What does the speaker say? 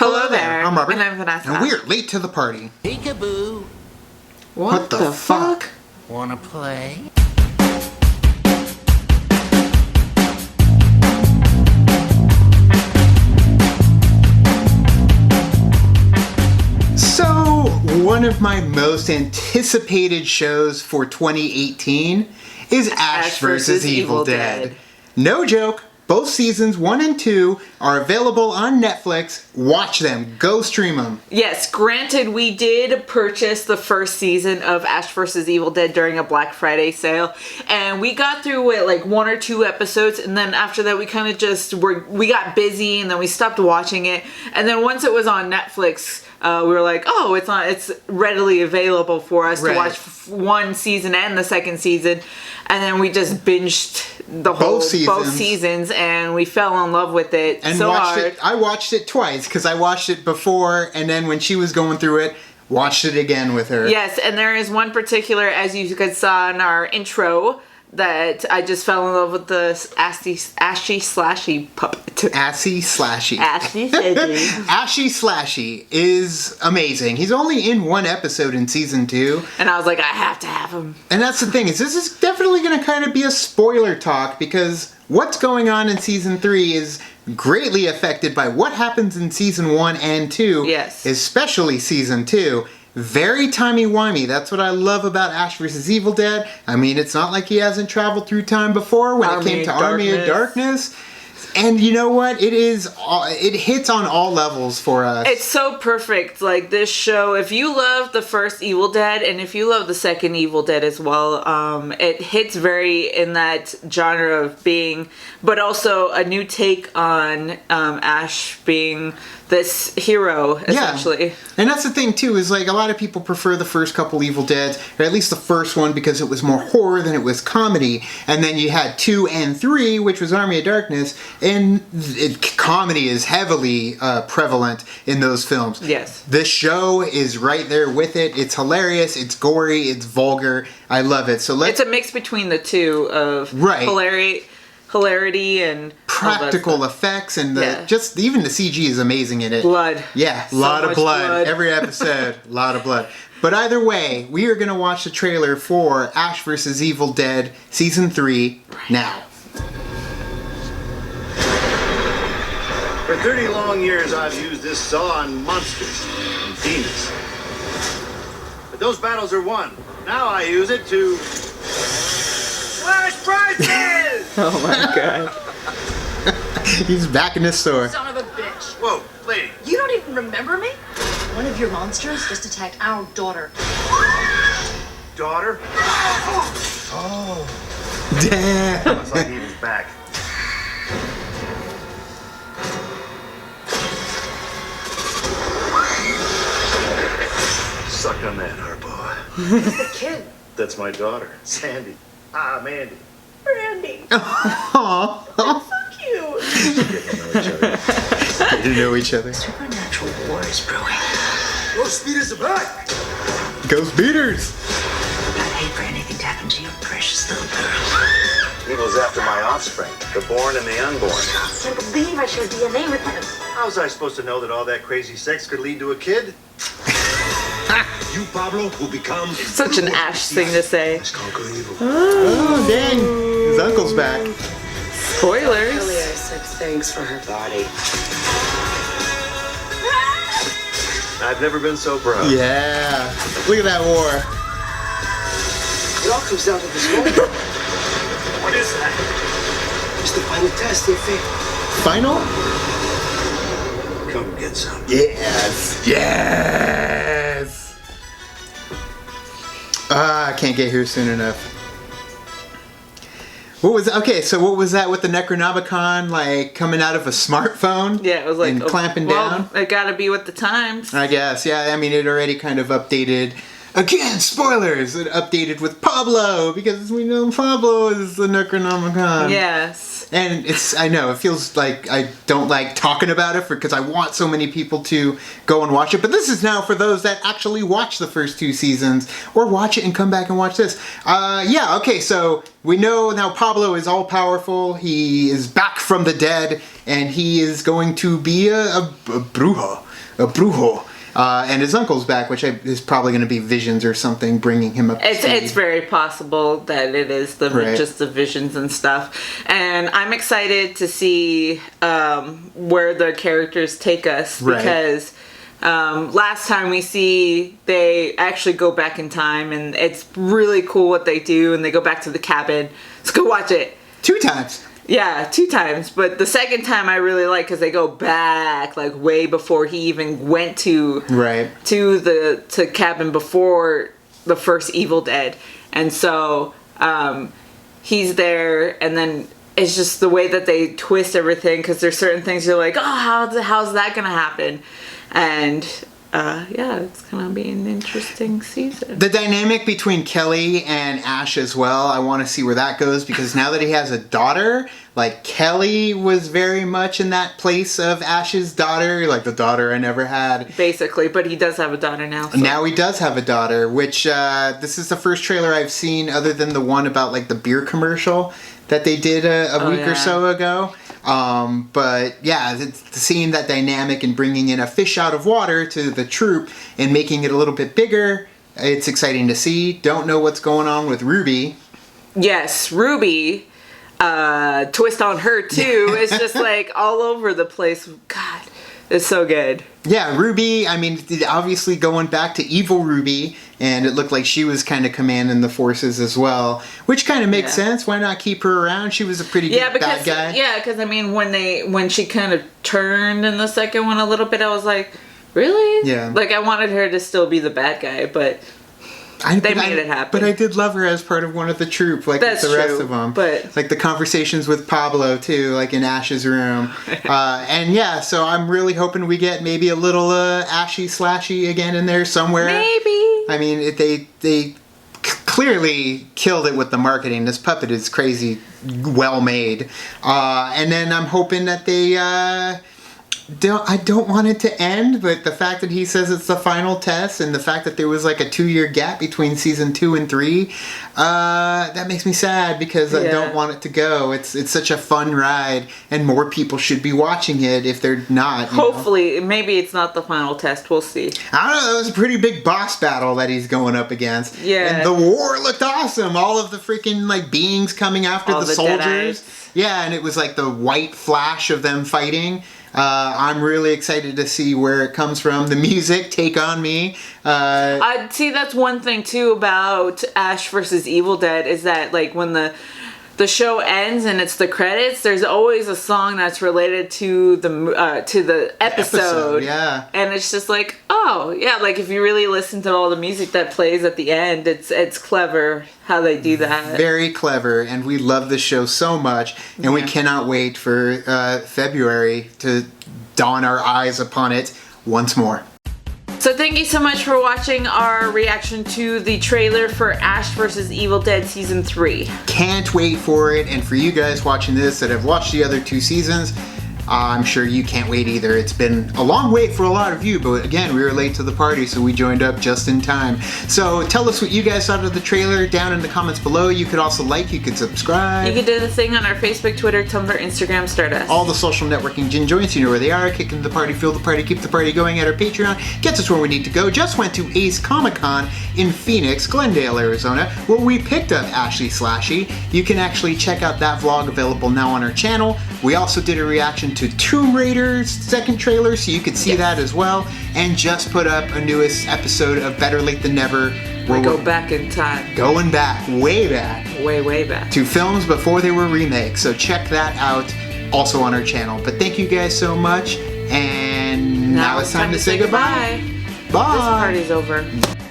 Hello there. I'm Robert. And I'm Vanessa. And we're late to the party. Peekaboo. What the fuck? Wanna play? So, one of my most anticipated shows for 2018 is Ash vs. Evil Dead. No joke. Both seasons 1 and 2 are available on Netflix. Watch them. Go stream them. Yes, granted, we did purchase the first season of Ash vs. Evil Dead during a Black Friday sale, and we got through it like 1 or 2 episodes, and then after that we kind of just we got busy, and then we stopped watching it, and then once it was on Netflix, we were like, oh, it's readily available for us to watch one season and the second season, and then we just binged both seasons, and we fell in love with it and so watched hard. it. I watched it twice because I watched it before, and then when she was going through it, watched it again with her. Yes, and there is one particular, as you guys saw in our intro, that I just fell in love with the Ashy Slashy puppet. Ashy Slashy. Ashy Slashy. Ashy Slashy is amazing. He's only in 1 episode in season 2. And I was like, I have to have him. And that's the thing, is this is definitely going to kind of be a spoiler talk, because what's going on in season 3 is greatly affected by what happens in season 1 and 2. Yes. Especially season 2. Very timey-wimey. That's what I love about Ash vs. Evil Dead. I mean, it's not like he hasn't traveled through time before when it came to Army of Darkness. And you know what? It hits on all levels for us. It's so perfect. Like, this show, if you love the first Evil Dead, and if you love the second Evil Dead as well, it hits very in that genre of being, but also a new take on Ash being this hero, essentially. Yeah. And that's the thing, too, is like a lot of people prefer the first couple Evil Deads, or at least the first one, because it was more horror than it was comedy. And then you had 2 and 3, which was Army of Darkness, and comedy is heavily prevalent in those films. Yes. This show is right there with it. It's hilarious, it's gory, it's vulgar. I love it. So it's a mix between the two of hilarity and practical effects, and just even the CG is amazing in it. Blood. Yeah, a lot of blood. Every episode, a lot of blood. But either way, we are going to watch the trailer for Ash vs. Evil Dead Season 3 now. For 30 long years, I've used this saw on monsters and demons. But those battles are won. Now I use it to slash prices! Oh my god. He's back in his store. Son of a bitch. Whoa, lady. You don't even remember me? One of your monsters just attacked our daughter. Daughter? Oh. Damn. Looks like he was back. Suck on that, Harpo. Who's the kid? That's my daughter, Sandy. Ah, Mandy. Randy. Aww. So cute. They didn't know each other. Supernatural war is brewing. Ghost Speeders are back! Ghost Beaters! I'd hate for anything to happen to your precious little girl. Evil's after my offspring, the born and the unborn. I can't believe I shared DNA with him. How was I supposed to know that all that crazy sex could lead to a kid? You, Pablo, will become Such an Ash thing to say. Let's conquer evil. Oh, dang. His uncle's back. Spoilers. Earlier I said thanks for her body. I've never been so proud. Yeah. Look at that war. It all comes down to this moment. What is that? It's the final test, they failed. Final? Come get some. Yes. Yes. I can't get here soon enough. What was that with the Necronomicon, like coming out of a smartphone? Yeah, it was like and clamping down. It gotta be with the times. I guess, yeah. I mean, it already kind of updated Again, spoilers! It updated with Pablo, because we know Pablo is the Necronomicon. Yes. And I know, it feels like I don't like talking about it because I want so many people to go and watch it. But this is now for those that actually watch the first 2 seasons or watch it and come back and watch this. Yeah, okay, so we know now Pablo is all powerful. He is back from the dead and he is going to be a brujo. And his uncle's back, which is probably going to be Visions or something, bringing him up to speed. It's very possible that it is just the Visions and stuff. And I'm excited to see where the characters take us. Because last time we see, they actually go back in time. And it's really cool what they do. And they go back to the cabin. Let's go watch it. 2 times. Yeah, 2 times, but the second time I really like because they go back like way before he even went to to cabin before the first Evil Dead, and so he's there, and then it's just the way that they twist everything because there's certain things you're like, oh, how's that gonna happen, and yeah, it's gonna be an interesting season. The dynamic between Kelly and Ash as well, I want to see where that goes because now that he has a daughter, like Kelly was very much in that place of Ash's daughter, like the daughter I never had. Basically, but he does have a daughter now. So. Now he does have a daughter, which this is the first trailer I've seen other than the one about like the beer commercial that they did a week or so ago. But yeah, seeing that dynamic and bringing in a fish out of water to the troop and making it a little bit bigger, it's exciting to see. Don't know what's going on with Ruby. Yes, Ruby, twist on her too. It's just like all over the place. God, it's so good. Yeah, Ruby, I mean, obviously going back to evil Ruby, and it looked like she was kind of commanding the forces as well, which kind of makes sense. Why not keep her around? She was a pretty good bad guy. Yeah, because I mean, when she kind of turned in the second one a little bit, I was like, really? Yeah. Like, I wanted her to still be the bad guy, but they made it happen. But I did love her as part of one of the troop, like with the rest of them. But like the conversations with Pablo too, like in Ash's room. And yeah, so I'm really hoping we get maybe a little Ashy Slashy again in there somewhere. Maybe. I mean, they clearly killed it with the marketing. This puppet is crazy, well made. And then I'm hoping that they. I don't want it to end, but the fact that he says it's the final test and the fact that there was like a 2-year gap between season 2 and 3, that makes me sad because I don't want it to go. It's such a fun ride and more people should be watching it if they're not. Hopefully, maybe it's not the final test. We'll see. I don't know. It was a pretty big boss battle that he's going up against. Yeah. And the war looked awesome. All of the freaking like beings coming after the soldiers. Yeah, and it was like the white flash of them fighting. I'm really excited to see where it comes from. The music, Take On Me. I see. That's one thing too about Ash versus Evil Dead is that like when the show ends and it's the credits, there's always a song that's related to the episode. Yeah. And it's just like, oh yeah, like if you really listen to all the music that plays at the end, it's clever how they do that. Very clever, and we love this show so much, and we cannot wait for February to dawn our eyes upon it once more. So thank you so much for watching our reaction to the trailer for Ash vs. Evil Dead Season 3. Can't wait for it, and for you guys watching this that have watched the other 2 seasons, I'm sure you can't wait either. It's been a long wait for a lot of you, but again, we were late to the party, so we joined up just in time. So tell us what you guys thought of the trailer down in the comments below. You could also you could subscribe. You could do the thing on our Facebook, Twitter, Tumblr, Instagram, Stardust. All the social networking gin joints, you know where they are. Kicking the party, feel the party, keep the party going at our Patreon. Gets us where we need to go. Just went to Ace Comic Con in Phoenix, Glendale, Arizona, where we picked up Ashley Slashy. You can actually check out that vlog available now on our channel. We also did a reaction to Tomb Raider's second trailer, so you could see that as well. And just put up a newest episode of Better Late Than Never. We go back in time. Going back, way back. Way back. To films before they were remakes. So check that out also on our channel. But thank you guys so much. And now it's time to say goodbye. Bye. This party's over.